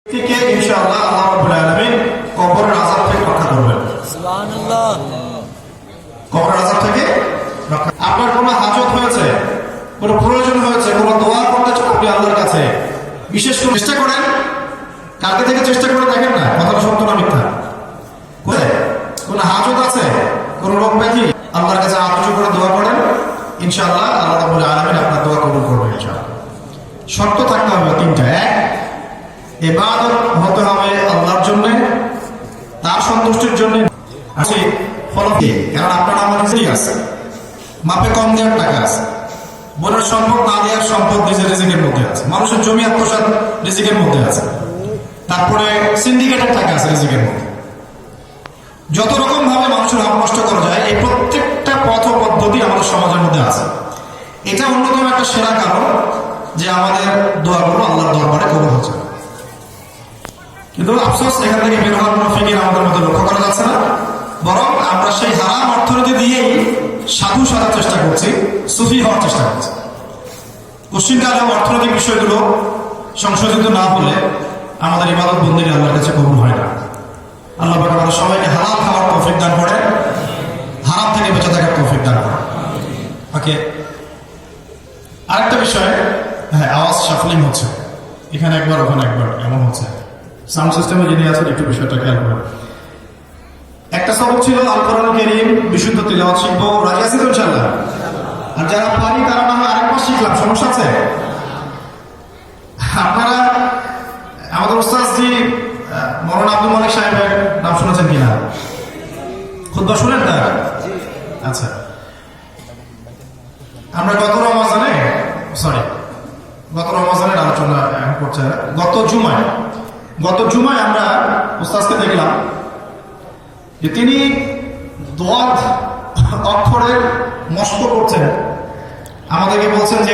থেকে ইনশাআল্লাহ আল্লাহ রাব্বুল আলামিন কবরের আযাব থেকে রক্ষা করবেন। সুবহানাল্লাহ। কবরের আযাব থেকে রক্ষা। আপনার কোনো হাজত হয়েছে, কোনো প্রয়োজন হয়েছে, কোনো দোয়া করতে চান আপনি আল্লাহর কাছে, বিশেষ করে চেষ্টা করেন, কালকে থেকে চেষ্টা করে দেখেন না কথাটা সত্য না মিথ্যা। কোনো হাজত আছে, কোনো রোগ ব্যাধি, আল্লাহর কাছে আত্মীয় করে দোয়া করেন, ইনশাআল্লাহ আল্লাহ রাব্বুল আলামিন আপনার দোয়া কবুল করবেন ইনশাআল্লাহ। শর্ত থাকতে হবে তিনটা। এক, ইবাদত হতে হবে আল্লাহর জন্য, তার সন্তুষ্টির জন্য। আছে ফলকে, কারণ আপনার আমার নিজেই আছে, মাপে কম দেওয়ার টাকা আছে, বোনের সম্পদ না দেওয়ার সম্পদ নিজের রিজিকের মধ্যে আছে, মানুষের জমি আত্মসাৎ রিজিকের মধ্যে আছে, তারপরে সিন্ডিকেটের টাকা আছে রিজিকের মধ্যে। যত রকম ভাবে মানুষের হক নষ্ট করা যায়, এই প্রত্যেকটা পথ পদ্ধতি আমাদের সমাজের মধ্যে আছে। এটা অন্যতম একটা সেরা কারণ যে আমাদের দোয়াগুলো আল্লাহর দরবারে কবুল হচ্ছে। কিন্তু আফসোস, এখান থেকে বের হওয়ার কোনো ফিকির আমাদের মধ্যে লক্ষ্য করা যাচ্ছে না, বরং আমরা সেই হারাম অর্থনীতি দিয়েই সাধু সাজার চেষ্টা করছি, সুফি হওয়ার চেষ্টা করছি। কোশ্চিনকালে অর্থনৈতিক বিষয়গুলো সংশোধিত না হলে আমাদের ইবাদত বন্দেগী আল্লাহর কাছে কবুল হয় না। আল্লাহ পাক আমাদের সবাইকে হালাল খাওয়ার তৌফিক দান করে, হারাম থেকে বেঁচে থাকার তৌফিক দান করে। ওকে, আরেকটা বিষয়, হ্যাঁ, আওয়াজ শাফলিং হচ্ছে, এখানে একবার ওখানে একবার এমন হচ্ছে। সাউন্ড সিস্টেমে যিনি আছেন একটু বিষয়টা খেয়াল করবেন। একটা সবক ছিল আল কোরআনুল কারীম বিশুদ্ধ তিলাওয়াত শিখবো, রাজি আছি তো ইনশাআল্লাহ? আর যারা পারি তারা না হয় আরেকবার শিখলাম, সমস্যা আছে? আপনারা আমাদের ওস্তাদজি মৌলানা আব্দুল মালিক সাহেবের নাম শুনেছেন কিনা? খুতবা শুনেন তার? আচ্ছা, আমরা গত রমজানের আলোচনা করছে। গত জুমায় আমরা ওস্তাদকে দেখলাম যে তিনি দোয়াত অক্ষরের মস্ক করছেন, আমাদেরকে বলছেন যে